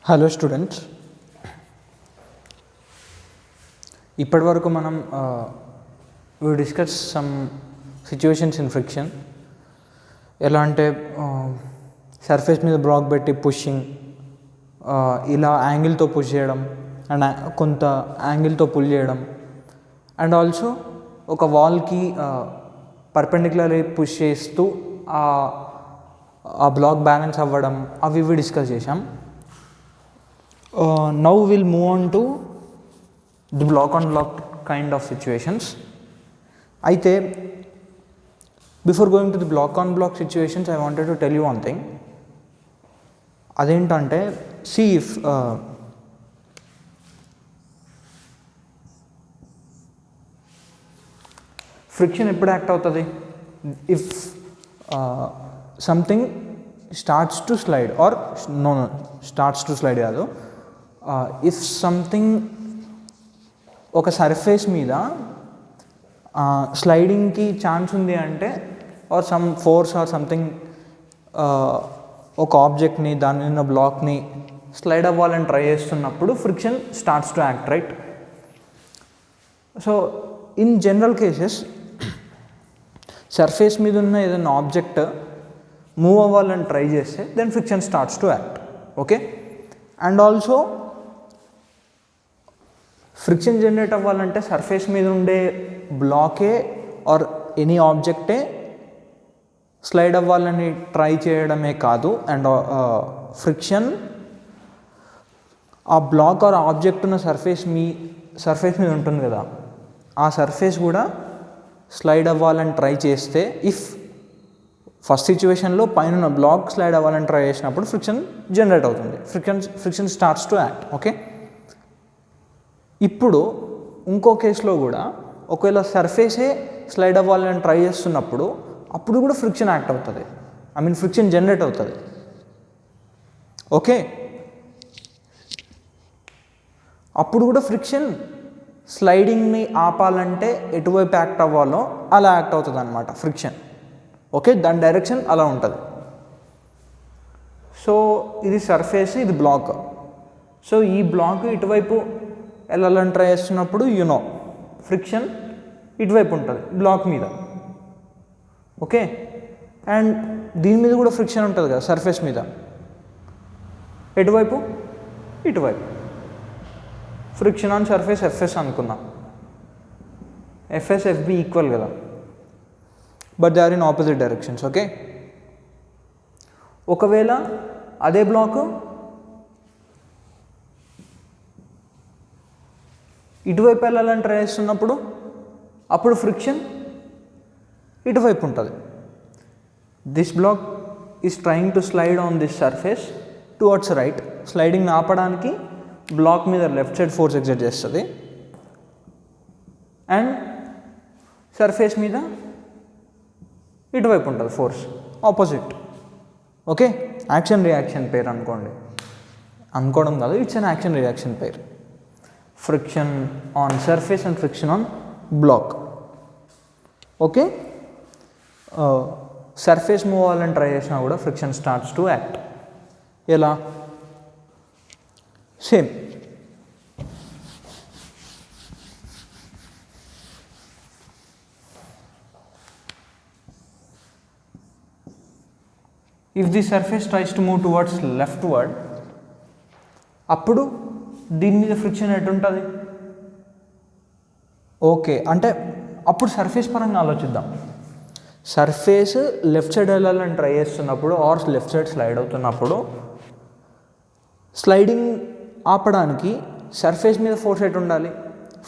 Hello students, ఇప్పటి వరకు మనం we discuss some situations in friction. ఎలా అంటే సర్ఫేస్ మీద బ్లాక్ పెట్టి పుషింగ్, ఇలా యాంగిల్తో పుష్ చేయడం అండ్ కొంత యాంగిల్తో పుల్ చేయడం, అండ్ ఆల్సో ఒక వాల్కి పర్పెండిక్యులర్లీ పుష్ చేస్తూ ఆ బ్లాక్ బ్యాలెన్స్ అవ్వడం, అవి ఇవి డిస్కస్ చేసాం. Now we'll move on to the block on block kind of situations. అయితే before going to the block on block situations, I wanted to tell you one thing. అదేంటంటే see if friction ఎప్పుడు act అవుతుంది, if something starts to slide or no starts to slide కాదు, if something ఒక surface మీద స్లైడింగ్కి chance ఉంది అంటే, or some force or something ఒక ఆబ్జెక్ట్ని దాని మీద బ్లాక్ని స్లైడ్ అవ్వాలని ట్రై చేస్తున్నప్పుడు friction starts to act, right? So in general cases surface మీద ఉన్న ఏదైనా ఆబ్జెక్ట్ మూవ్ అవ్వాలని ట్రై చేస్తే then friction starts to act, okay? And also friction generate అవ్వాలంటే సర్ఫేస్ మీద ఉండే బ్లాకే ఆర్ ఎనీ ఆబ్జెక్టే స్లైడ్ అవ్వాలని ట్రై చేయడమే కాదు, అండ్ ఫ్రిక్షన్ ఆ బ్లాక్ ఆర్ ఆబ్జెక్ట్ ఉన్న సర్ఫేస్ మీద ఉంటుంది కదా, ఆ సర్ఫేస్ కూడా స్లైడ్ అవ్వాలని ట్రై చేస్తే, ఇఫ్ ఫస్ట్ సిచ్యువేషన్లో పైన బ్లాక్ స్లైడ్ అవ్వాలని ట్రై చేసినప్పుడు ఫ్రిక్షన్ జనరేట్ అవుతుంది, friction starts to act, okay? ఇప్పుడు ఇంకో కేసులో కూడా ఒకవేళ సర్ఫేసే స్లైడ్ అవ్వాలని ట్రై చేస్తున్నప్పుడు అప్పుడు కూడా ఫ్రిక్షన్ యాక్ట్ అవుతుంది, ఐ మీన్ ఫ్రిక్షన్ జనరేట్ అవుతుంది, ఓకే? అప్పుడు కూడా ఫ్రిక్షన్ స్లైడింగ్ని ఆపాలంటే ఎటువైపు యాక్ట్ అవ్వాలో అలా యాక్ట్ అవుతుంది అనమాట ఫ్రిక్షన్, ఓకే? దాని డైరెక్షన్ అలా ఉంటుంది. సో ఇది సర్ఫేస్, ఇది బ్లాక్. సో ఈ బ్లాక్ ఇటువైపు వెళ్ళాలని ట్రై చేస్తున్నప్పుడు ఫ్రిక్షన్ ఇటువైపు ఉంటుంది బ్లాక్ మీద, ఓకే? అండ్ దీని మీద కూడా ఫ్రిక్షన్ ఉంటుంది కదా సర్ఫేస్ మీద, ఎటువైపు? ఇటువైపు. ఫ్రిక్షన్ ఆన్ సర్ఫేస్ ఎఫ్ఎస్ అనుకుందాం, ఎఫ్ఎస్ ఎఫ్బి ఈక్వల్ కదా, but they are in opposite directions, okay? ఒకవేళ అదే బ్లాక్ ఇటువైపు వెళ్ళాలని ట్రై చేస్తున్నప్పుడు అప్పుడు ఫ్రిక్షన్ ఇటువైపు ఉంటుంది. This block is trying to slide on this surface towards right. స్లైడింగ్ని ఆపడానికి బ్లాక్ మీద లెఫ్ట్ సైడ్ ఫోర్స్ ఎగ్జర్ట్ చేస్తుంది, అండ్ సర్ఫేస్ మీద ఇటువైపు ఉంటుంది force opposite, okay? Action reaction pair అనుకోవడం కాదు, it's an action reaction pair. Friction on surface and friction on block, okay? Surface move అవ్వాలని ట్రై చేసినా కూడా ఫ్రిక్షన్ స్టార్ట్స్ టు యాక్ట్. ఎలా? Same if the surface tries to move towards లెఫ్ట్వర్డ్, అప్పుడు దీని మీద friction ఎటుంటుంది? Okay, అంటే అప్పుడు సర్ఫేస్ పరంగా ఆలోచిద్దాం. సర్ఫేస్ లెఫ్ట్ సైడ్ వెళ్ళాలని ట్రై చేస్తున్నప్పుడు ఆర్ లెఫ్ట్ సైడ్ స్లైడ్ అవుతున్నప్పుడు స్లైడింగ్ ఆపడానికి సర్ఫేస్ మీద ఫోర్స్ ఎటు ఉండాలి?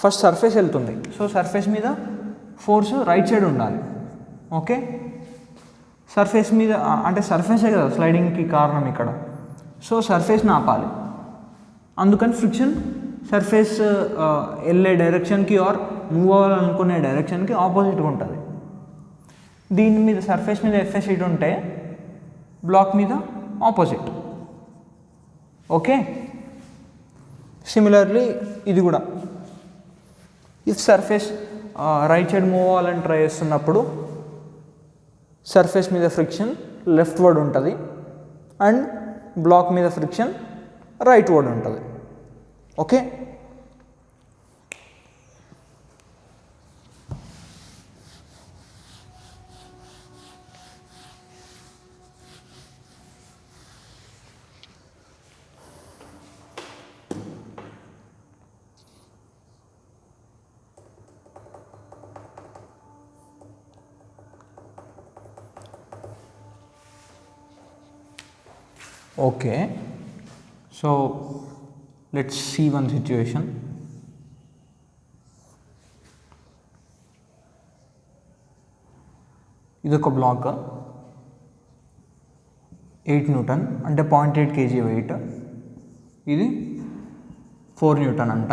ఫస్ట్ సర్ఫేస్ వెళ్తుంది, సో సర్ఫేస్ మీద ఫోర్స్ రైట్ సైడ్ ఉండాలి, ఓకే? సర్ఫేస్ మీద అంటే సర్ఫేసే కదా స్లైడింగ్కి కారణం ఇక్కడ, సో సర్ఫేస్ని ఆపాలి. అందుకని ఫ్రిక్షన్ సర్ఫేస్ వెళ్ళే డైరెక్షన్కి ఆర్ మూవ్ అవ్వాలనుకునే డైరెక్షన్కి ఆపోజిట్గా ఉంటుంది. దీని మీద సర్ఫేస్ మీద ఎఫ్ఎస్ ఇటు ఉంటే బ్లాక్ మీద ఆపోజిట్, ఓకే? సిమిలర్లీ ఇది కూడా, if surface right side move అవ్వాలని ట్రై చేస్తున్నప్పుడు సర్ఫేస్ మీద ఫ్రిక్షన్ లెఫ్ట్ వర్డ్ ఉంటుంది అండ్ బ్లాక్ మీద ఫ్రిక్షన్ రైట్ వర్డ్ ఉంటుంది. Okay, okay. So let's see one situation. ఇదొక బ్లాక్ 8 న్యూటన్ అంటే 0.8 kg వెయిట్, ఇది 4 న్యూటన్ అంట.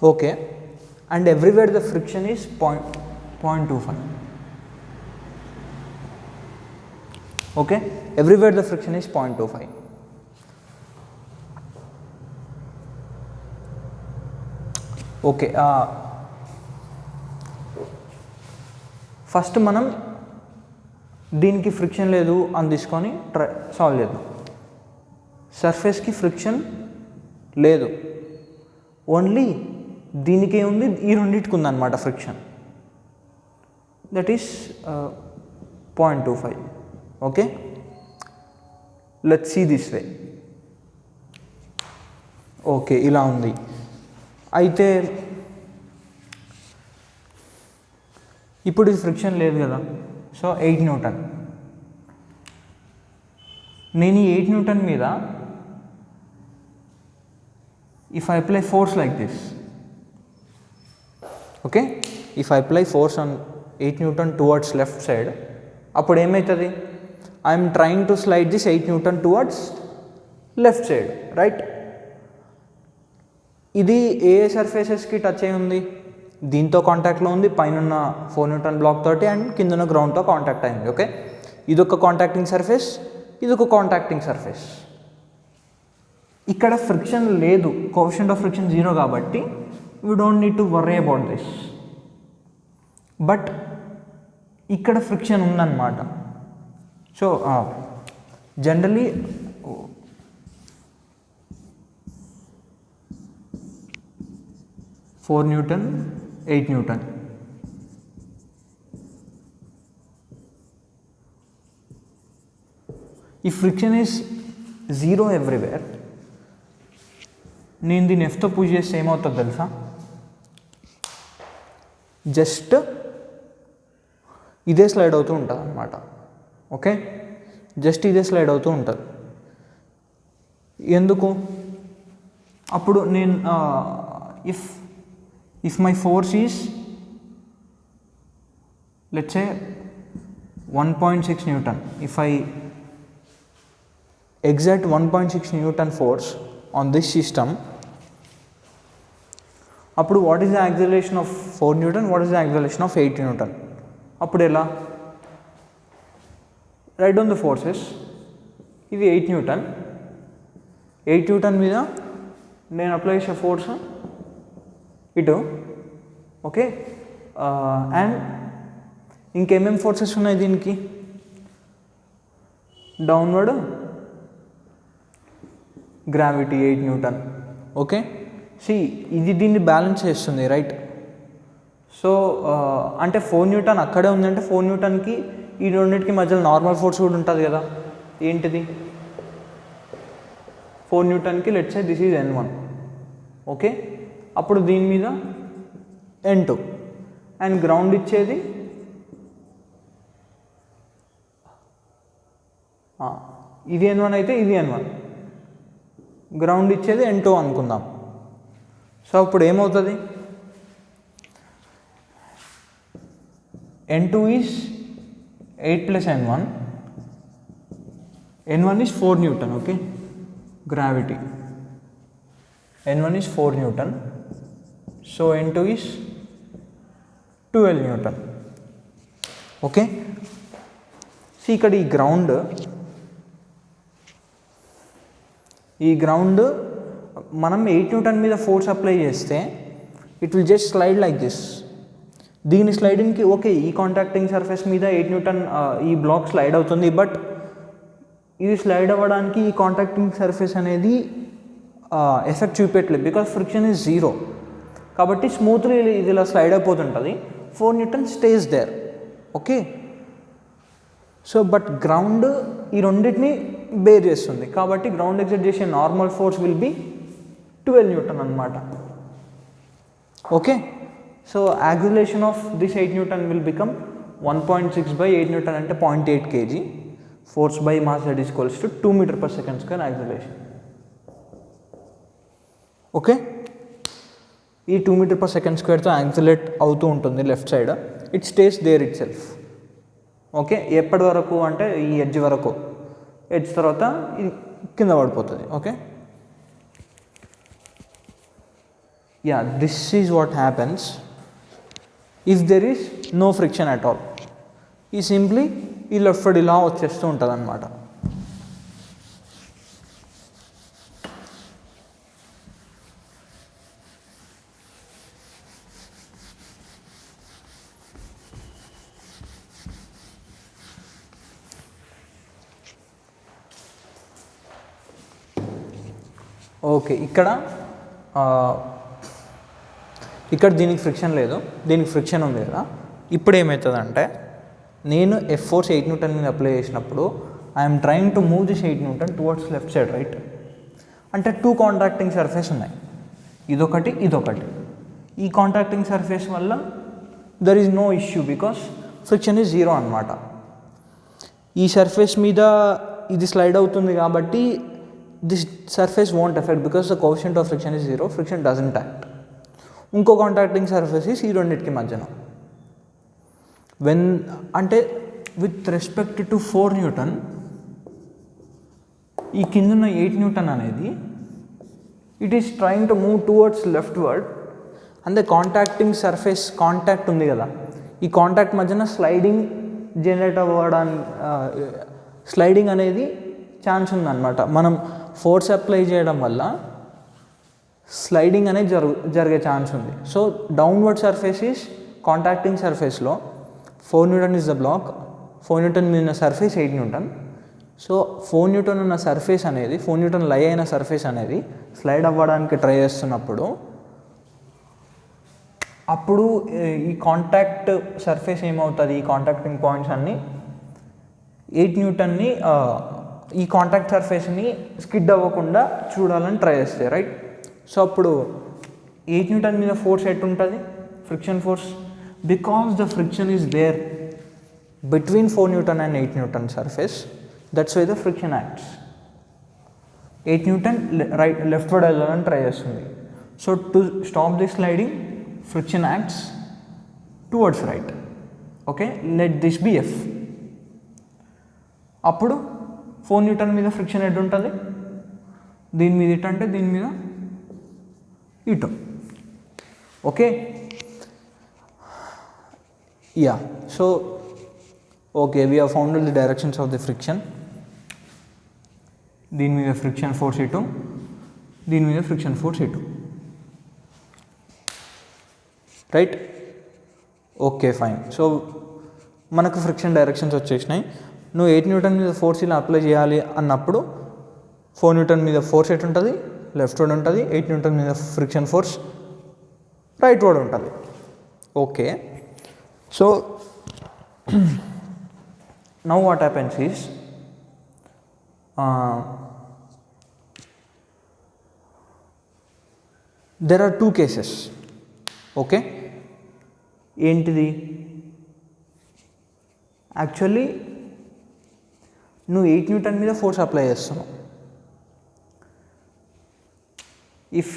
Okay, and everywhere the friction is 0.25. okay, everywhere the friction is 0.25. Okay, first మనం దీనికి friction లేదు అని తీసుకొని సాల్వ్ చేద్దాం. సర్ఫేస్కి ఫ్రిక్షన్ లేదు, ఓన్లీ దీనికే ఉంది, ఈ రెండింటికి ఉందన్నమాట friction, that is 0.25. Okay, let's see this way. Okay, ఇలా ఉంది. అయితే ఇప్పుడు ఇది ఫ్రిక్షన్ లేదు కదా, సో 8 న్యూటన్. నేను ఈ 8 న్యూటన్ మీద if I apply force like this, okay, if I apply force on 8 Newton towards left side, అప్పుడు ఏమవుతుంది, I am trying to slide this 8 Newton towards left side, right? ఇది ఏ సర్ఫేసెస్కి touch అయి ఉంది, దీంతో కాంటాక్ట్లో ఉంది, పైన 4 న్యూటన్ బ్లాక్ తోటి అండ్ కింద గ్రౌండ్తో కాంటాక్ట్ అయింది. ఓకే, ఇదొక కాంటాక్టింగ్ సర్ఫేస్, ఇదొక కాంటాక్టింగ్ సర్ఫేస్. ఇక్కడ ఫ్రిక్షన్ లేదు, కోఎఫిషియంట్ ఆఫ్ ఫ్రిక్షన్ 0 కాబట్టి we don't need to worry about this. But ఇక్కడ ఫ్రిక్షన్ ఉందన్నమాట. So generally Four Newton, 8 Newton. If friction is 0 everywhere, నేను దీన్ని ఎఫ్తో పుష్ చేస్తే ఏమవుతుంది తెలుసా, జస్ట్ ఇదే స్లైడ్ అవుతూ ఉంటుంది అన్నమాట. ఓకే, జస్ట్ ఇదే స్లైడ్ అవుతూ ఉంటుంది. ఎందుకు, అప్పుడు నేను if my force is let's say 1.6 Newton, if I exert 1.6 Newton force on this system, అప్పుడు what is the acceleration of 4 Newton, what is the acceleration of 8 Newton? అప్పుడు ఎలా, write down the forces. ఇది 8 Newton, 8 Newton మీద నేను apply చేసే force ఇటు. Okay, and ఇంకేమేమి forces ఉన్నాయి దీనికి, downward gravity 8 newton. Okay, see ఇది దీన్ని బ్యాలెన్స్ చేస్తుంది, రైట్? సో అంటే 4 న్యూటన్ అక్కడే ఉందంటే 4 న్యూటన్కి ఈ రెండింటికి మధ్యలో నార్మల్ ఫోర్స్ కూడా ఉంటుంది కదా. ఏంటిది, 4 న్యూటన్కి let's say this is N1. Okay, అప్పుడు దీని మీద N2 అండ్ గ్రౌండ్ ఇచ్చేది ఇది N1 అయితే ఇది N1, గ్రౌండ్ ఇచ్చేది N2 అనుకుందాం. సో ఇప్పుడు ఏమవుతుంది, N2 is 8 + N1, N1 is 4 Newton. Okay, gravity N1 is 4 Newton, so N2 is 12 Newton. Okay, so ఇక్కడ ఈ గ్రౌండ్ మనం 8 న్యూటన్ మీద ఫోర్స్ అప్లై చేస్తే it will just slide like this. దీని స్లైడింగ్కి ఓకే, ఈ కాంటాక్టింగ్ సర్ఫేస్ మీద 8 న్యూటన్ ఈ black slide అవుతుంది, బట్ ఇది స్లైడ్ అవ్వడానికి ఈ కాంటాక్టింగ్ సర్ఫేస్ అనేది ఎఫెక్ట్ చూపెట్టలేదు, బికాస్ ఫ్రిక్షన్ ఈజ్ 0. కాబట్టి స్మూత్లీ ఇది ఇలా స్లైడ్ అయిపోతుంటుంది. 4 newton stays there. Okay, so but ground ఈ రెండింటిని బేర్ చేస్తుంది, కాబట్టి గ్రౌండ్ ఎగ్జర్ట్ చేసే normal force will be 12 newton అనమాట. Okay, so acceleration of this 8 newton will become 1.6 by 8 newton అంటే 0.8 kg. Force by mass that is equals to 2 metre per second square acceleration. Okay, ఈ 2 metre per second స్క్వేర్తో accelerate అవుతూ ఉంటుంది left side. It stays there itself. Okay, ఎప్పటి వరకు అంటే ఈ edge వరకు, ఎడ్జ్ తర్వాత ఇది కింద పడిపోతుంది. Okay, yeah, this is what happens if there is no friction at all. ఈ సింప్లీ ఈ లెఫ్ట్ సైడ్ ఇలా వచ్చేస్తూ ఉంటుంది అనమాట. ఓకే, ఇక్కడ దీనికి ఫ్రిక్షన్ లేదు, దీనికి ఫ్రిక్షన్ ఉంది కదా. ఇప్పుడు ఏమవుతుందంటే, నేను ఎఫ్ ఫోర్స్ 8 న్యూటన్ మీద అప్లై చేసినప్పుడు I'm trying to move this 8 newton towards left side, right. అంటే 2 కాంటాక్టింగ్ సర్ఫేస్ ఉన్నాయి, ఇదొకటి ఇదొకటి. ఈ కాంటాక్టింగ్ సర్ఫేస్ వల్ల there is no issue because friction is 0 అనమాట. ఈ సర్ఫేస్ మీద ఇది స్లైడ్ అవుతుంది కాబట్టి this surface won't effect because the coefficient of friction is 0, friction doesn't act. ఇంకో కాంటాక్టింగ్ సర్ఫేసెస్ ఈ రెండింటికి మధ్యన అంటే విత్ రెస్పెక్ట్ టు 4 న్యూటన్ ఈ కిందున్న 8 న్యూటన్ అనేది it is trying to move towards left word. అంటే కాంటాక్టింగ్ సర్ఫేస్ కాంటాక్ట్ ఉంది కదా, ఈ కాంటాక్ట్ మధ్యన స్లైడింగ్ జనరేట్ అవ్వడానికి స్లైడింగ్ అనేది ఛాన్స్ ఉందన్నమాట. మనం ఫోర్స్ అప్లై చేయడం వల్ల స్లైడింగ్ అనేది జరిగే ఛాన్స్ ఉంది. So downward surface is contacting సర్ఫేస్లో 4 newton is the block, 4 newton మీద ఉన్న సర్ఫేస్ 8 న్యూటన్. సో 4 న్యూటన్ ఉన్న సర్ఫేస్ అనేది 4 న్యూటన్ లై అయిన సర్ఫేస్ అనేది స్లైడ్ అవ్వడానికి ట్రై చేస్తున్నప్పుడు అప్పుడు ఈ కాంటాక్ట్ సర్ఫేస్ ఏమవుతుంది, ఈ కాంటాక్టింగ్ పాయింట్స్ అన్నీ 8 న్యూటన్ని ఈ కాంటాక్ట్ సర్ఫేస్ని స్కిడ్ అవ్వకుండా చూడాలని ట్రై చేస్తాయి, రైట్. సో అప్పుడు 8 న్యూటన్ మీద ఫోర్స్ ఎట్ ఉంటుంది, friction force, because the friction is there between 4 newton and 8 newton surface, that's why the friction acts. 8 newton leftward వెళ్ళాలని ట్రై చేస్తుంది. So to stop the sliding friction acts towards right. Okay, let this be F. అప్పుడు 4 newton మీద friction ఎడ్ ఉంటుంది, దీని మీద ఇటు అంటే దీని మీద ఇటు. Okay, yeah, so okay, we have founded the directions of the friction. దీని మీద ఫ్రిక్షన్ ఫోర్స్ ఇటు, దీని మీద ఫ్రిక్షన్ ఫోర్స్ ఇటు, రైట్. Okay, fine. సో మనకు ఫ్రిక్షన్ డైరెక్షన్స్ వచ్చేసినాయి. నువ్వు 8 న్యూటన్ మీద ఫోర్స్ ఇలా అప్లై చేయాలి అన్నప్పుడు 4 న్యూటన్ మీద ఫోర్స్ ఎటు ఉంటుంది, లెఫ్ట్ వర్డ్ ఉంటుంది. 8 న్యూటన్ మీద ఫ్రిక్షన్ ఫోర్స్ రైట్ వర్డ్ ఉంటుంది. Okay, so now what happens is there are 2 cases. Okay, ఏంటిది? యాక్చువల్లీ నువ్వు 8 న్యూటన్ మీద ఫోర్స్ అప్లై చేస్తున్నావు. ఇఫ్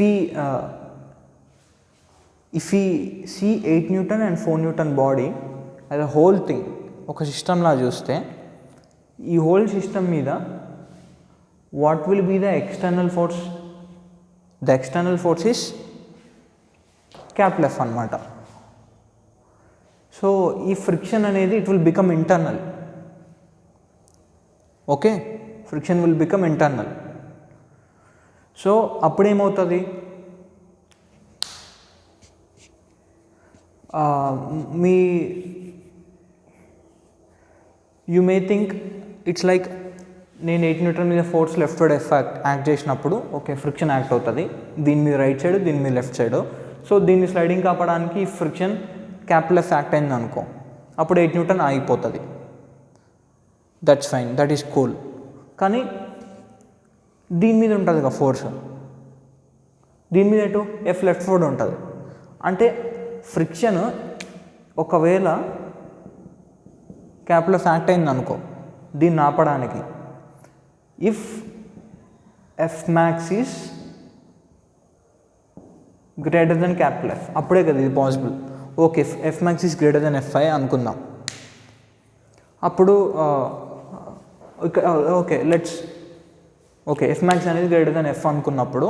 ఈ see 8 newton and 4 newton body as a whole thing, ఒక సిస్టమ్లా చూస్తే ఈ హోల్ సిస్టమ్ మీద what will be the external force? The external force is capital F అనమాట. సో ఈ ఫ్రిక్షన్ అనేది it will become internal. Okay, friction will become internal. So అప్పుడేమవుతుంది, మీ you may think it's like నేను 8 newton మీద force left side act చేసినప్పుడు okay friction act అవుతుంది దీని మీద రైట్ సైడ్ దీని మీద లెఫ్ట్ సైడ్. సో దీన్ని స్లైడింగ్ కాపడానికి ఫ్రిక్షన్ క్యాపిటల్ ఎఫ్ యాక్ట్ అయింది అనుకో, అప్పుడు 8 న్యూటన్ ఆగిపోతుంది. That's fine, that is cool. కానీ దీని మీద ఉంటుంది కదా ఫోర్స్, దీని మీద ఎటు ఎఫ్ లెఫ్ట్ సైడ్ ఉంటుంది. అంటే ఫ్రిక్షన్ ఒకవేళ క్యాపిటల్ ఎఫ్ యాక్ట్ అయింది అనుకో దీన్ని ఆపడానికి, if F max is greater than capital F, అప్పుడే కదా ఇది possible. Okay F max is greater than FI అనుకుందాం. అప్పుడు okay let's okay F max అనేది గ్రేటర్ దెన్ ఎఫ్ అనుకున్నప్పుడు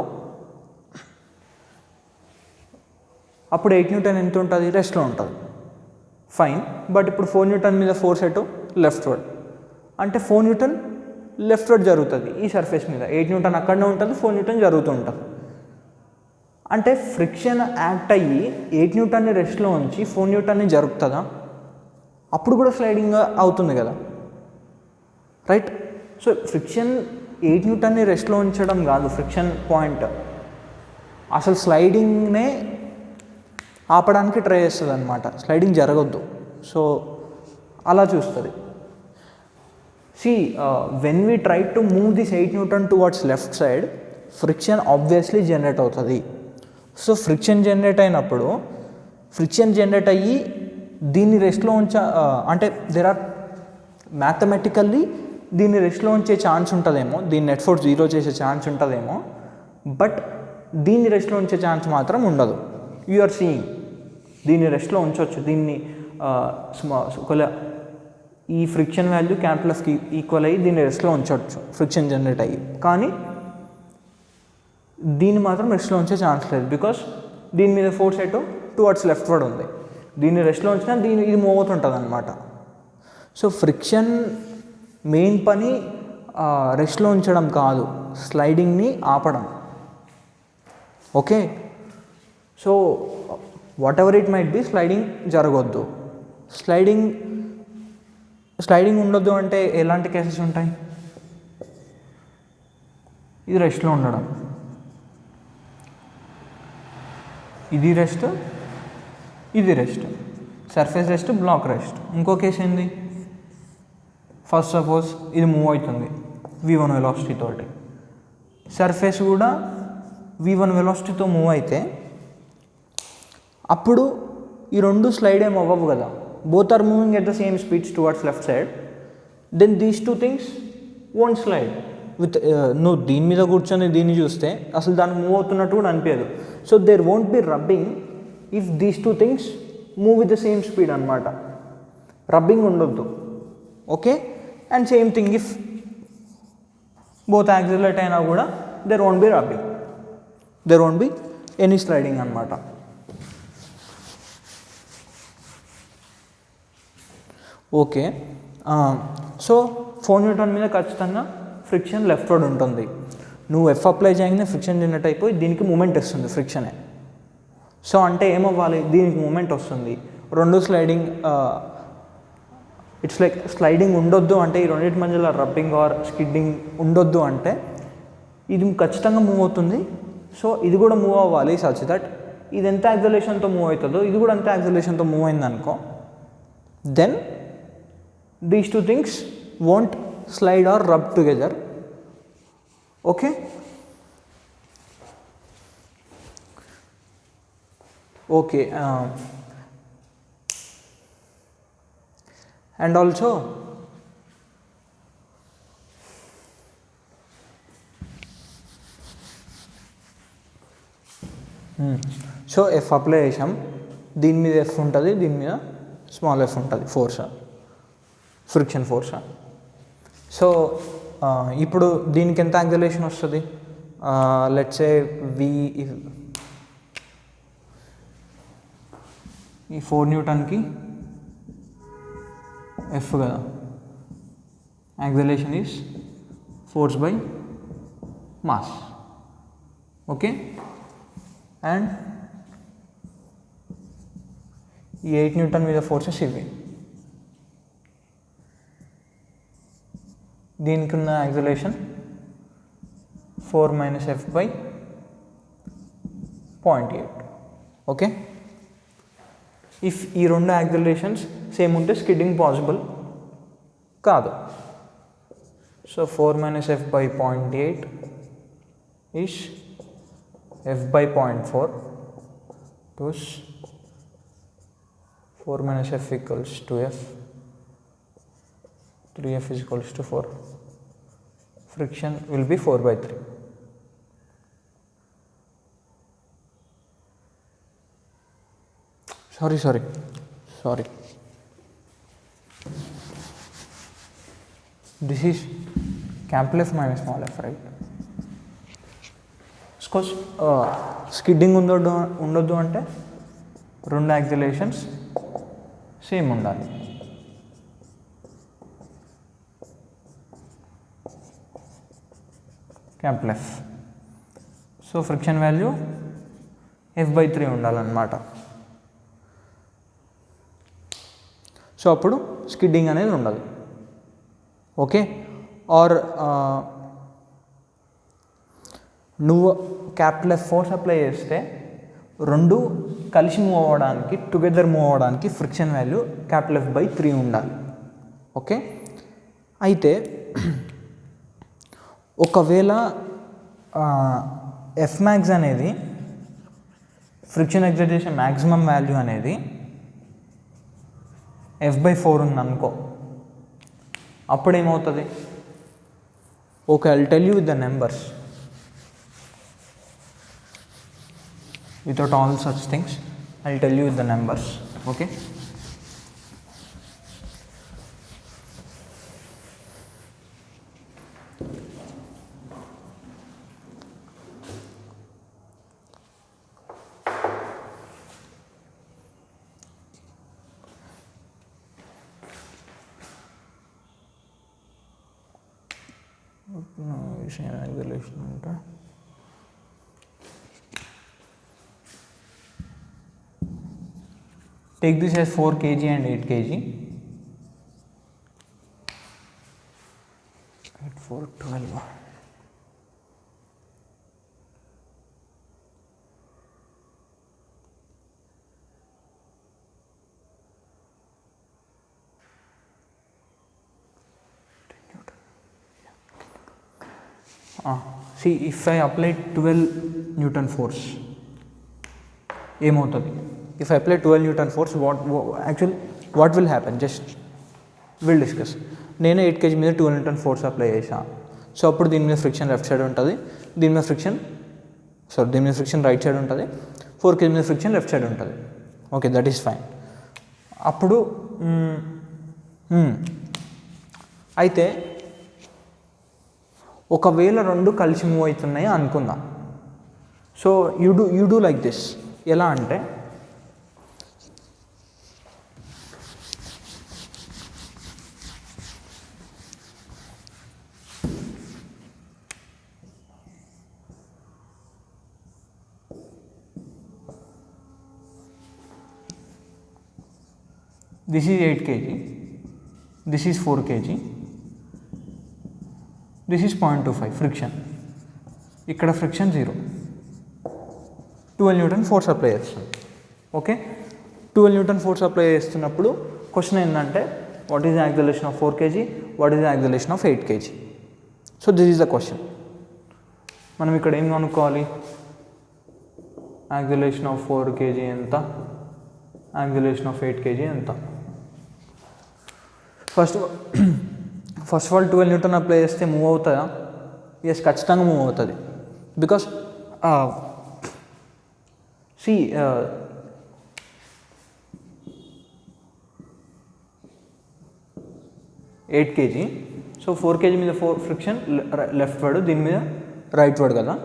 అప్పుడు 8 న్యూటన్ ఎంత ఉంటుంది, రెస్ట్లో ఉంటుంది. ఫైన్. బట్ ఇప్పుడు 4 న్యూటన్ మీద ఫోర్స్ ఎటు లెఫ్ట్ వర్డ్, అంటే 4 న్యూటన్ లెఫ్ట్ వర్డ్ జరుగుతుంది ఈ సర్ఫేస్ మీద. 8 న్యూటన్ అక్కడనే ఉంటుంది, 4 న్యూటన్ జరుగుతూ ఉంటుంది. అంటే ఫ్రిక్షన్ యాక్ట్ అయ్యి 8 న్యూటన్ని రెస్ట్లో ఉంచి 4 న్యూటన్ని జరుపుతుందా, అప్పుడు కూడా స్లైడింగ్ అవుతుంది కదా, రైట్. సో ఫ్రిక్షన్ 8 న్యూటన్ని రెస్ట్లో ఉంచడం కాదు ఫ్రిక్షన్ పాయింట్, అసలు స్లైడింగ్నే ఆపడానికి ట్రై చేస్తుంది అనమాట, స్లైడింగ్ జరగద్దు. సో అలా చూస్తుంది. See when we try to move this 8 newton towards left side, friction obviously generate అవుతుంది. సో ఫ్రిక్షన్ జనరేట్ అయినప్పుడు ఫ్రిక్షన్ జనరేట్ అయ్యి దీన్ని రెస్ట్లో అంటే దేర్ ఆర్ మ్యాథమెటికల్లీ దీన్ని రెస్ట్లో ఉంచే ఛాన్స్ ఉంటుందేమో, దీన్ని నెట్ ఫోర్స్ 0 చేసే ఛాన్స్ ఉంటుందేమో, బట్ దీన్ని రెస్ట్లో ఉంచే ఛాన్స్ మాత్రం ఉండదు. యు ఆర్ సీయింగ్ దీన్ని రెస్ట్లో ఉంచవచ్చు, దీన్ని ఒకవేళ ఈ ఫ్రిక్షన్ వాల్యూ క్యాపిటల్ ఎఫ్కి ఈక్వల్ అయ్యి దీన్ని రెస్ట్లో ఉంచవచ్చు ఫ్రిక్షన్ జనరేట్ అయ్యి, కానీ దీన్ని మాత్రం రెస్ట్లో ఉంచే ఛాన్స్ లేదు. బికాస్ దీని మీద ఫోర్స్ ఎటు టువర్డ్స్ లెఫ్ట్ వర్డ్ ఉంది, దీన్ని రెస్ట్లో ఉంచినా ఇది మూవ్ అవుతుంటుంది అనమాట. సో ఫ్రిక్షన్ మెయిన్ పని రెస్ట్లో ఉంచడం కాదు, స్లైడింగ్ని ఆపడం. Okay, so whatever it might be sliding జరగొద్దు. స్లైడింగ్ ఉండొద్దు అంటే ఎలాంటి కేసెస్ ఉంటాయి, ఇది రెస్ట్లో ఉండడం, ఇది రెస్ట్, ఇది rest, surface rest, block rest. ఇంకో కేసు ఏంది, ఫస్ట్ సపోజ్ ఇది మూవ్ అవుతుంది v1 వెలాసిటీ తోటి, సర్ఫేస్ కూడా v1 వెలాసిటీతో మూవ్ అయితే అప్పుడు ఈ రెండు స్లైడ్ ఏం అవ్వవు కదా, both are moving at the same speeds towards left side, then these two things won't slide with నువ్వు దీని మీద కూర్చొని దీన్ని చూస్తే అసలు దాన్ని మూవ్ అవుతున్నట్టు కూడా అనిపించదు. So there won't be rubbing if these two things move with the same speed అనమాట, రబ్బింగ్ ఉండొద్దు. Okay, and same thing if both accelerate అయినా కూడా there won't be rubbing, there won't be any sliding అనమాట. Okay, so 4 newton మీద ఖచ్చితంగా friction leftward ఉంటుంది. నువ్వు F apply చేయగానే ఫ్రిక్షన్ జనరేట్ అయిపోయి దీనికి మూమెంట్ వస్తుంది ఫ్రిక్షనే. సో అంటే ఏమవ్వాలి, దీనికి మూమెంట్ వస్తుంది, రెండు స్లైడింగ్, ఇట్స్ లైక్ స్లైడింగ్ ఉండొద్దు అంటే ఈ రెండింటి మధ్యలో రబ్బింగ్ ఆర్ స్కిడ్డింగ్ ఉండొద్దు అంటే ఇది ఖచ్చితంగా మూవ్ అవుతుంది. సో ఇది కూడా మూవ్ అవ్వాలి సచ్ దట్ ఇది ఎంత యాక్సిలరేషన్తో మూవ్ అవుతుందో ఇది కూడా అంత యాక్సిలరేషన్తో మూవ్ అయింది అనుకో, then these two things won't slide or rub together. Okay, okay, and also so F apply చేసాం, దీని మీద ఎఫ్ ఉంటుంది, దీని మీద స్మాల్ ఎఫ్ ఉంటుంది, ఫోర్స్, ఫ్రిక్షన్ ఫోర్స్. సో ఇప్పుడు దీనికి ఎంత యాక్సిలరేషన్ వస్తుంది, లెట్స్ సే వి ఈ 4 న్యూటన్కి ఎఫ్ కదా, acceleration is force by mass. Okay, and ఈ 8 న్యూటన్ మీద ఫోర్సెస్ ఇవి. దీనికి ఉన్న యాక్సిలరేషన్ 4 - F/0.8. ఓకే, ఇఫ్ ఈ రెండు యాక్సిలరేషన్స్ సేమ్ ఉంటే స్కిడ్డింగ్ పాసిబుల్ కాదు. So 4 - F/0.8 is F/0.4 plus 4 - F equals to F, 3F is equals to 4. Friction will be 4/3. Sorry. This is capital F minus small f, right? Because skidding ఉండొద్దు అంటే రెండు accelerations same ఉండాలి. Capital F. So friction value F/3 ఉండాలన్నమాట. So అప్పుడు skidding అనేది ఉండదు. Okay, or నువ్వు capital F force apply చేస్తే రెండు కలిసి టుగెదర్ మూవ్ అవ్వడానికి ఫ్రిక్షన్ వాల్యూ క్యాపిటల్ F/3 ఉండాలి. ఓకే, అయితే ఒకవేళ ఎఫ్ మ్యాక్స్ అనేది ఫ్రిక్షన్ ఎక్సైటేషన్ మ్యాక్సిమం వాల్యూ అనేది F/4 ఉందనుకో, అప్పుడేమవుతుంది? Okay, I will tell you with the numbers. Without all such things, I'll tell you with the numbers. Okay, take this as 4 kg and 8 kg. 8, 4, 12. See, if I apply 12 Newton force, ఏమవుతుంది? If I apply 12 Newton force, what will happen? Just we'll discuss. నేను 8 kg మీద 12 Newton force apply చేసా. So అప్పుడు దీని మీద friction left side ఉంటుంది, దీని మీద ఫ్రిక్షన్ రైట్ సైడ్ ఉంటుంది, 4 kg మీద ఫ్రిక్షన్ లెఫ్ట్ సైడ్ ఉంటుంది. Okay, that is fine. అప్పుడు అయితే ఒకవేళ రెండు కలిసి మూవ్ అవుతున్నాయి అనుకుందాం. So you do like this. ఎలా అంటే this is 8 kg, this is 4 kg, this is 0.25 friction. ఇక్కడ ఫ్రిక్షన్ 0, 12 న్యూటన్ ఫోర్స్ అప్లై చేస్తుంది. ఓకే, 12 న్యూటన్ ఫోర్స్ అప్లై చేస్తున్నప్పుడు క్వశ్చన్ ఏంటంటే what is the acceleration of 4 kg, what is the acceleration of 8 kg. So this is the question. మనం ఇక్కడ ఏం కనుక్కోవాలి? Acceleration of 4 kg ఎంత, యాక్సిలరేషన్ ఆఫ్ 8 kg ఎంత. First of all 12 newton apply చేస్తే move అవుతుందా? ఎస్, ఖచ్చితంగా మూవ్ అవుతుంది. Because see 8 kg, so 4 kg మీద ఫ్రిక్షన్ లెఫ్ట్ వర్డ్, దీని మీద రైట్ వర్డ్ కదా,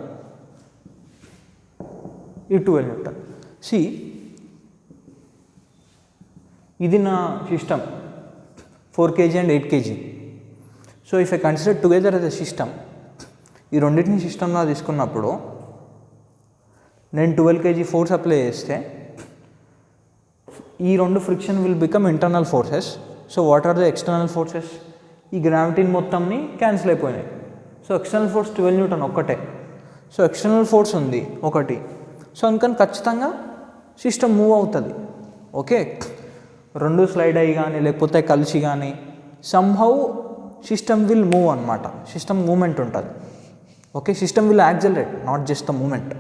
ఈ 12 న్యూటన్. సి, ఇది నా system 4 kg and 8 kg. So if I consider together as a system, ఈ రెండింటిని సిస్టమ్లా తీసుకున్నప్పుడు నేను 12 kg ఫోర్స్ అప్లై చేస్తే ఈ రెండు friction will become internal forces. So what are the external forces? ఈ గ్రావిటీని మొత్తంని క్యాన్సిల్ అయిపోయినాయి. సో ఎక్స్టర్నల్ ఫోర్స్ 12 న్యూటన్ ఒక్కటే. సో ఎక్స్టర్నల్ ఫోర్స్ ఉంది ఒకటి. సో అందుకని ఖచ్చితంగా సిస్టమ్ మూవ్ అవుతుంది. ఓకే, రెండు స్లైడ్ అయ్యి కానీ లేకపోతే కలిసి కానీ సమ్హౌ సిస్టమ్ విల్ మూవ్ అనమాట. సిస్టమ్ మూమెంట్ ఉంటుంది. Okay, system will accelerate, not just the moment.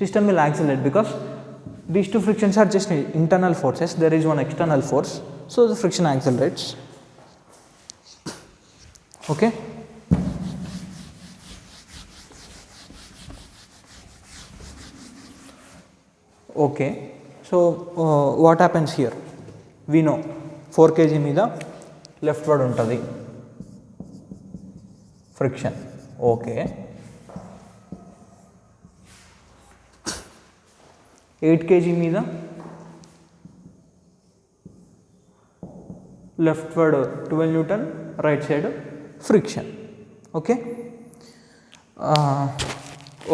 System will accelerate because these two frictions are just internal forces. There is one external force, so the friction accelerates. Okay, okay, so what happens here? We know 4 kg మీద left ward ఉంటుంది friction. Okay, 8 kg మీద leftward 12 newton, right side friction. Okay,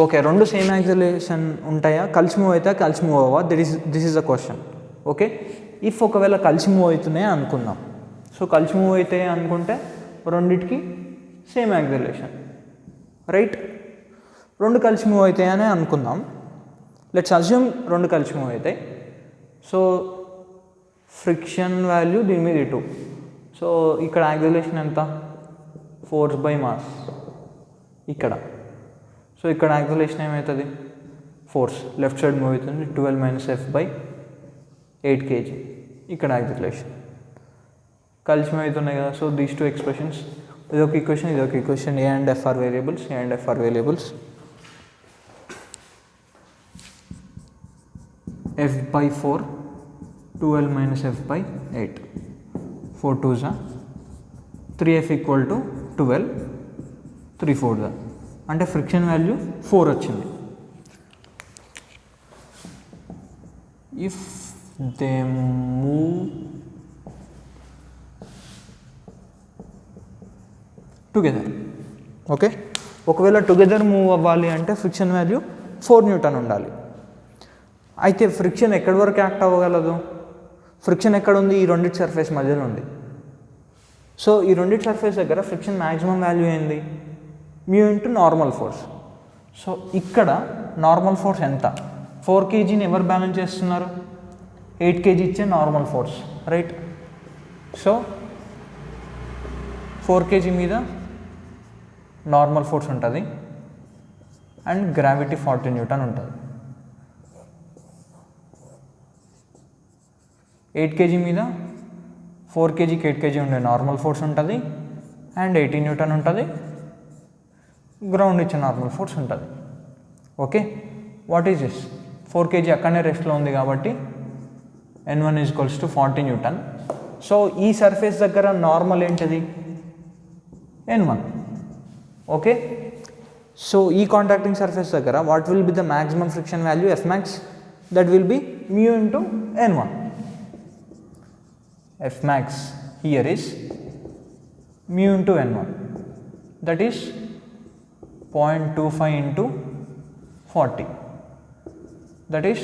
okay, రెండు same acceleration ఉంటాయా? కలిసి move అవుతాయా, కలిసి move అవ్వవా? This is a question. Okay, if ఒకవేళ కలిసి మూవ్ అవుతున్నాయి అనుకుందాం. సో కలిసి మూవ్ అవుతాయి అనుకుంటే రెండిటికి సేమ్ యాక్సిలరేషన్, రైట్? రెండు కలిసి మూవ్ అవుతాయని అనుకుందాం. లెట్స్ అజ్యూమ్ రెండు కలిసి మూవ్ అవుతాయి. సో ఫ్రిక్షన్ వాల్యూ దీని మీద 2. సో ఇక్కడ యాక్సిలరేషన్ ఎంత? ఫోర్స్ బై మాస్ ఇక్కడ. సో ఇక్కడ యాక్సిలరేషన్ ఏమవుతుంది? ఫోర్స్ లెఫ్ట్ సైడ్ మూవ్ అవుతుంది, 12 - F బై 8 kg. ఇక్కడ యాక్సిలరేషన్ కలిసి మూవ్ అవుతున్నాయి కదా. సో దీస్ టూ ఎక్స్ప్రెషన్స్, ఇదొక ఈక్వేషన్, ఇదొక equation. A and F are variables, A and F are variables. F by 4, 12 - F by 8, 4 2s 3F equal to 12, 3 4 అంటే friction value 4 వచ్చింది. If they move together, okay, ఒకవేళ together move అవ్వాలి అంటే friction value 4 newton ఉండాలి. అయితే friction ఎక్కడి వరకు act అవ్వగలదు? Friction ఎక్కడ ఉంది? ఈ రెండింటి సర్ఫేస్ మధ్యలో ఉంది. సో ఈ రెండింటి సర్ఫేస్ దగ్గర ఫ్రిక్షన్ మ్యాక్సిమం వాల్యూ ఏంది? Mu into normal force. So ఇక్కడ నార్మల్ ఫోర్స్ ఎంత? 4 kgని ఎవరు బ్యాలెన్స్ చేస్తున్నారు? 8 kg ఇచ్చే normal force, right? So 4 kg మీద నార్మల్ ఫోర్స్ ఉంటుంది అండ్ గ్రావిటీ 40 న్యూటన్ ఉంటుంది. 8 kg మీద 4 kgకి 8 kg ఉండే నార్మల్ ఫోర్స్ ఉంటుంది అండ్ 18 న్యూటన్ ఉంటుంది, గ్రౌండ్ ఇచ్చే నార్మల్ ఫోర్స్ ఉంటుంది. Okay, what is this? 4 kg అక్కడనే రెస్ట్లో ఉంది కాబట్టి N1 = 40 న్యూటన్. సో ఈ సర్ఫేస్ దగ్గర నార్మల్ ఏంటిది? N1. ఓకే, సో ఈ కాంటాక్టింగ్ సర్ఫేస్ దగ్గర what will be the maximum friction value? F max, that will be mu into N1. F max here is mu into N1, that is 0.25 into 40, that is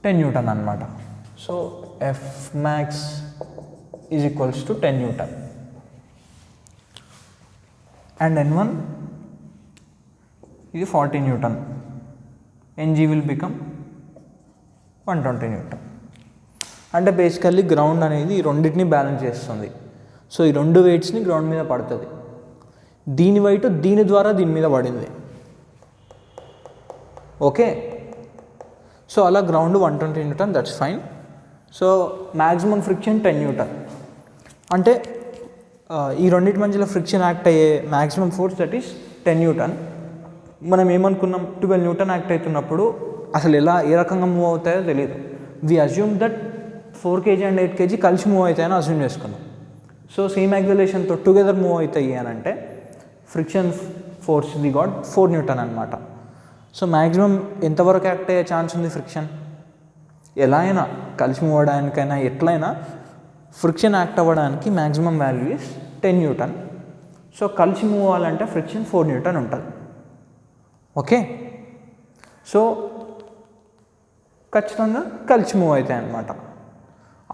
10 Newton annamata. So F max is equals to 10 Newton and N1 is 40 Newton. Ng will become 120 Newton. అంటే basically ground అనేది ఈ రెండింటిని balance చేస్తుంది. So ఈ రెండు వెయిట్స్ని ground మీద పడుతుంది. దీని వెయిట్ దీని ద్వారా దీని మీద పడింది. ఓకే, సో అలా ground 120 Newton, that's fine. So maximum friction 10 Newton అంటే ఈ రెండింటి మధ్యలో ఫ్రిక్షన్ యాక్ట్ అయ్యే maximum force that is 10 Newton. మనం ఏమనుకున్నాం? 12 న్యూటన్ యాక్ట్ అవుతున్నప్పుడు అసలు ఏ రకంగా మూవ్ అవుతాయో తెలియదు. We assume that 4 kg and 8 kg కలిసి మూవ్ అవుతాయని అజ్యూమ్ చేసుకున్నాం. సో సేమ్ యాక్సిలరేషన్తో టుగెదర్ మూవ్ అవుతాయి అని అంటే friction force we got 4 newton అనమాట. సో మ్యాక్సిమం ఎంతవరకు యాక్ట్ అయ్యే ఛాన్స్ ఉంది ఫ్రిక్షన్? ఎలా అయినా కలిసి మూవ్ అవ్వడానికైనా ఎట్లయినా ఫ్రిక్షన్ యాక్ట్ అవ్వడానికి maximum value is 10 newton. So కలిసి మూవ్ అవ్వాలంటే ఫ్రిక్షన్ 4 న్యూటన్ ఉంటుంది. ఓకే, సో ఖచ్చితంగా కలిసి మూవ్ అవుతాయి అన్నమాట.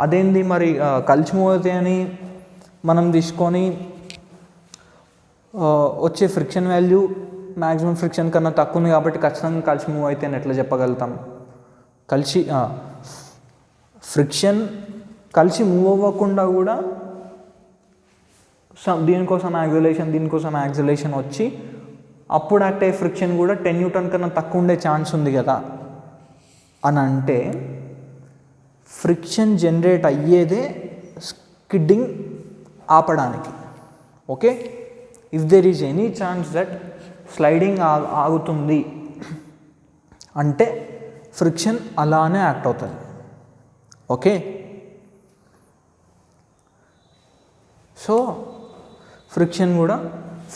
అదేంది మరి కలిసి మూవ్ అవుతాయని మనం తీసుకొని వచ్చే ఫ్రిక్షన్ వాల్యూ మ్యాక్సిమం ఫ్రిక్షన్ కన్నా తక్కువ ఉంది కాబట్టి ఖచ్చితంగా కలిసి మూవ్ అయితే అని ఎట్లా చెప్పగలుగుతాం? కలిసి ఫ్రిక్షన్ కలిసి మూవ్ అవ్వకుండా కూడా దీనికోసం యాక్సిలరేషన్ వచ్చి అప్పుడు యాక్ట్ అయ్యే ఫ్రిక్షన్ కూడా 10 న్యూటన్ కన్నా తక్కువ ఉండే ఛాన్స్ ఉంది కదా అని అంటే ఫ్రిక్షన్ జనరేట్ అయ్యేదే స్కిడ్డింగ్ ఆపడానికి. Okay, if there is any chance that sliding ఆగుతుంది అంటే ఫ్రిక్షన్ అలానే యాక్ట్ అవుతుంది. ఓకే, సో ఫ్రిక్షన్ కూడా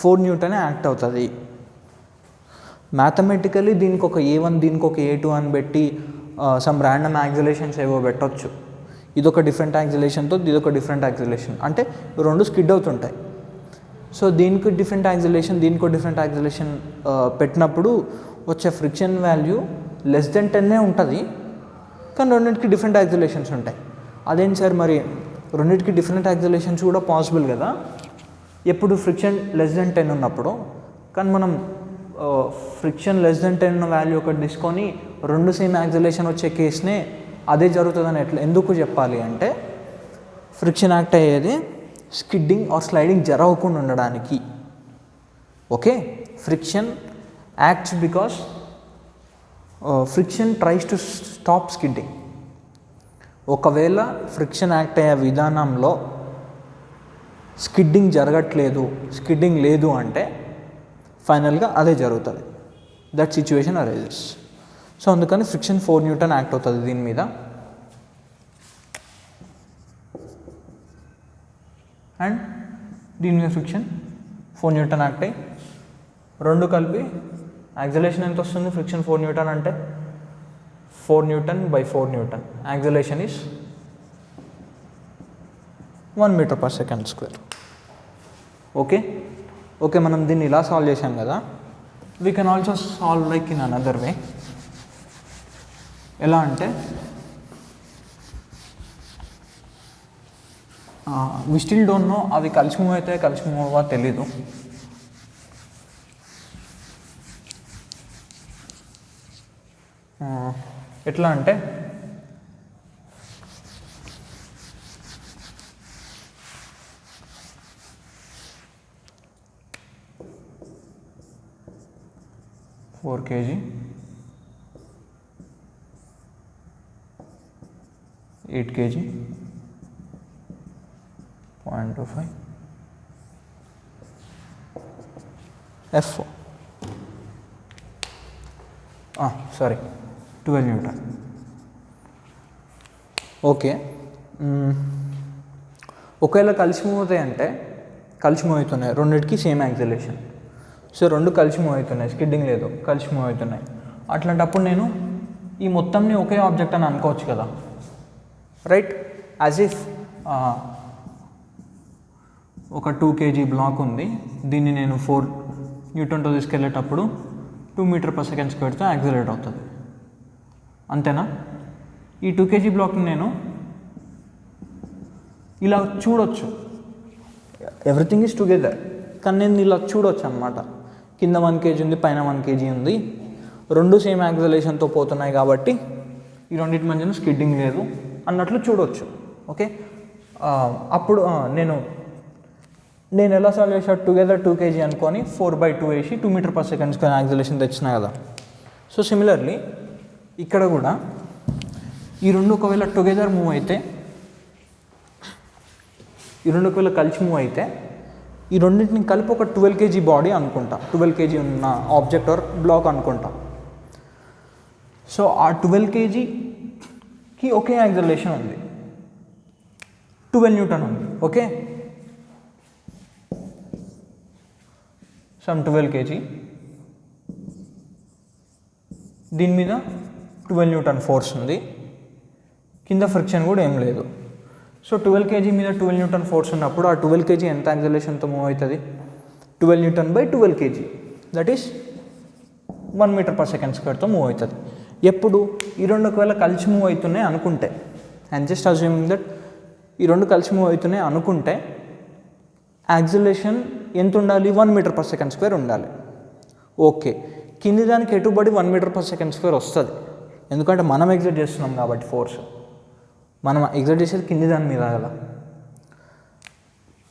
4 న్యూటనే యాక్ట్ అవుతుంది. మ్యాథమెటికలీ దీనికి ఒక A1 దీనికి ఒక A2 అని పెట్టి సమ్ ర్యాండమ్ యాక్సిలరేషన్స్ ఏవో పెట్టవచ్చు. ఇదొక డిఫరెంట్ యాక్సిలరేషన్తో ఇదొక డిఫరెంట్ యాక్సిలరేషన్ అంటే రెండు స్కిడ్ అవుతుంటాయి. సో దీనికి డిఫరెంట్ యాక్సిలరేషన్ దీనికి డిఫరెంట్ యాక్సిలరేషన్ పెట్టినప్పుడు వచ్చే ఫ్రిక్షన్ వాల్యూ లెస్ దెన్ 10 ఉంటుంది, కానీ రెండింటికి డిఫరెంట్ యాక్సిలరేషన్స్ ఉంటాయి. అదేంటి సార్ మరి రెండింటికి డిఫరెంట్ యాక్సిలరేషన్స్ కూడా పాసిబుల్ కదా ఎప్పుడు ఫ్రిక్షన్ లెస్ దెన్ 10 ఉన్నప్పుడు. కానీ మనం ఫ్రిక్షన్ లెస్ దెన్ 10 ఉన్న వాల్యూ ఒకటి తీసుకొని రెండు సేమ్ యాక్సిలరేషన్ వచ్చే కేసునే అదే జరుగుతుందని ఎందుకు చెప్పాలి అంటే ఫ్రిక్షన్ యాక్ట్ అయ్యేది స్కిడ్డింగ్ ఆర్ స్లైడింగ్ జరగకుండా ఉండడానికి. Okay, friction acts because friction tries to stop skidding. ఒకవేళ ఫ్రిక్షన్ యాక్ట్ అయ్యే విధానంలో స్కిడ్డింగ్ జరగట్లేదు, స్కిడ్డింగ్ లేదు అంటే ఫైనల్గా అదే జరుగుతుంది. That situation arises. సో అందుకని ఫ్రిక్షన్ 4 న్యూటన్ యాక్ట్ అవుతుంది దీని మీద. అండ్ దీని మీద ఫ్రిక్షన్ 4 న్యూటన్ యాక్ట్ అయ్యి రెండు కలిపి యాక్సిలరేషన్ ఎంత వస్తుంది? ఫ్రిక్షన్ 4 న్యూటన్ అంటే 4 newton by 4 newton. Acceleration is 1 metre per second square. Okay okay, మనం దీన్ని ఇలా సాల్వ్ చేసాం కదా. We can also solve like in another way. ఎలా అంటే వి స్టిల్ డోంట్ నో అవి కలిసి మూవ్ అయితే కలిసి మూవ్ అవ్వ తెలీదు. ఎట్లా అంటే four kg 8 kg 0.25 F4 sorry 12 Newton. Okay, ఒకవేళ కలిసి మూవ్ అవుతాయి అంటే కలిసి మూవ్ అవుతున్నాయి రెండింటికి సేమ్ యాక్సిలరేషన్. సో రెండు కలిసి మూవ్ అవుతున్నాయి, స్కిడ్డింగ్ లేదు, కలిసి మూవ్ అవుతున్నాయి. అట్లాంటప్పుడు నేను ఈ మొత్తంని ఒకే ఆబ్జెక్ట్ అని అనుకోవచ్చు కదా, రైట్? యాజ్ ఇఫ్ ఒక 2 kg బ్లాక్ ఉంది, దీన్ని నేను 4 న్యూటన్తో తీసుకెళ్ళేటప్పుడు 2 మీటర్ పర్ సెకండ్ స్క్వేర్తో యాక్సిలరేట్ అవుతుంది. అంతేనా? ఈ 2 kg బ్లాక్ని నేను ఇలా చూడొచ్చు, ఎవ్రీథింగ్ ఈజ్ టుగెదర్. కానీ నేను ఇలా చూడొచ్చు అనమాట. కింద 1 kg ఉంది, పైన 1 kg ఉంది, రెండు సేమ్ యాక్సిలరేషన్తో పోతున్నాయి కాబట్టి ఈ రెండింటి మధ్యన స్కిడ్డింగ్ లేదు అన్నట్లు చూడవచ్చు. ఓకే, అప్పుడు నేను ఎలా సాల్వ్ చేసా? టుగెదర్ 2 kg అనుకొని 4/2 వేసి 2 metre per second square acceleration తెచ్చినా కదా. సో సిమిలర్లీ ఇక్కడ కూడా ఈ రెండు ఒకవేళ టుగెదర్ మూవ్ అయితే, ఈ రెండు ఒకవేళ కలిసి మూవ్ అయితే ఈ రెండింటిని కలిపి ఒక 12 kg బాడీ అనుకుంటా, 12 kg ఉన్న ఆబ్జెక్ట్ ఆర్ బ్లాక్ అనుకుంటా. సో ఆ 12 kgకి ఒకే యాక్సిలరేషన్ ఉంది, 12 న్యూటన్ ఉంది. ఓకే, సమ్ 12 kg, దీని మీద 12 న్యూటన్ ఫోర్స్ ఉంది, కింద ఫ్రిక్షన్ కూడా ఏం లేదు. సో 12 kg మీద 12 న్యూటన్ ఫోర్స్ ఉన్నప్పుడు ఆ 12 kg ఎంత యాక్సిలరేషన్తో మూవ్ అవుతుంది? 12 newton by 12 kg, that is 1 metre per second స్క్వేర్తో మూవ్ అవుతుంది. ఎప్పుడు ఈ రెండు ఒకవేళ కలిసి మూవ్ అవుతున్నాయి అనుకుంటే, అండ్ జస్ట్ అజ్యూమింగ్ దట్ ఈ రెండు కలిసి మూవ్ అవుతున్నాయి అనుకుంటే యాక్సిలరేషన్ ఎంత ఉండాలి? 1 మీటర్ పర్ సెకండ్ స్క్వేర్ ఉండాలి. ఓకే, కింది దానికి ఎటుబడి 1 మీటర్ పర్ సెకండ్ స్క్వేర్ వస్తుంది, ఎందుకంటే మనం ఎగ్జర్ట్ చేస్తున్నాం కాబట్టి ఫోర్స్ మనం ఎగ్జర్ట్ చేసేది కింది దాని మీద కదా.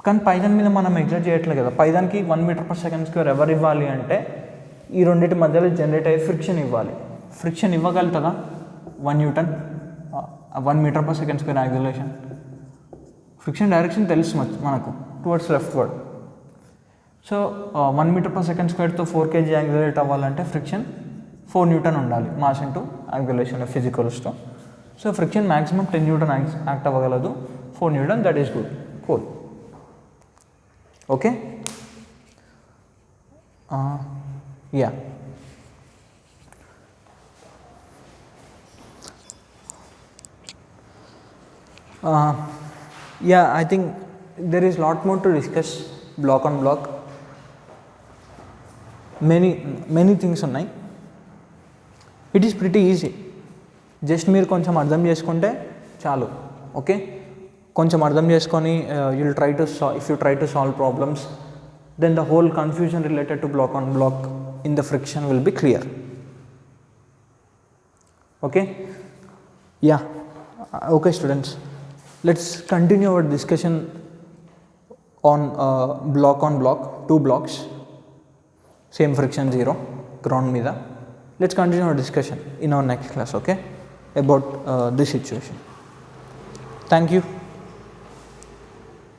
కానీ పైదాని మీద మనం ఎగ్జర్ట్ చేయట్లేదు కదా. పైదానికి 1 మీటర్ పర్ సెకండ్ స్క్వేర్ ఎవరు ఇవ్వాలి అంటే ఈ రెండింటి మధ్యలో జనరేట్ అయ్యే ఫ్రిక్షన్ ఇవ్వాలి. ఫ్రిక్షన్ ఇవ్వగలుగుతుందా? 1 newton 1 metre per second square acceleration. Friction direction తెలుసు మనకు, towards leftward. So 1 metre per second స్క్వేర్తో 4 kg యాక్సిలరేట్ అవ్వాలంటే ఫ్రిక్షన్ 4 న్యూటన్ ఉండాలి, మాస్ ఇంటూ యాక్సిలరేషన్ ఫిజికల్స్తో. So friction maximum 10 newton act అవ్వగలదు, 4 newton, that is good, cool. Okay, yeah I think there is lot more to discuss block on block. Many things ఉన్నాయి. It is pretty easy, just మీరు కొంచెం అర్థం చేసుకుంటే చాలు. Okay, కొంచెం అర్థం చేసుకొని if you try to solve problems, then the whole confusion related to block on block in the friction will be clear. Okay, yeah, okay students, let's continue our discussion on block on block, 2 blocks, same friction, 0 ground మీద. Let's continue our discussion in our next class, okay, about this situation. Thank you.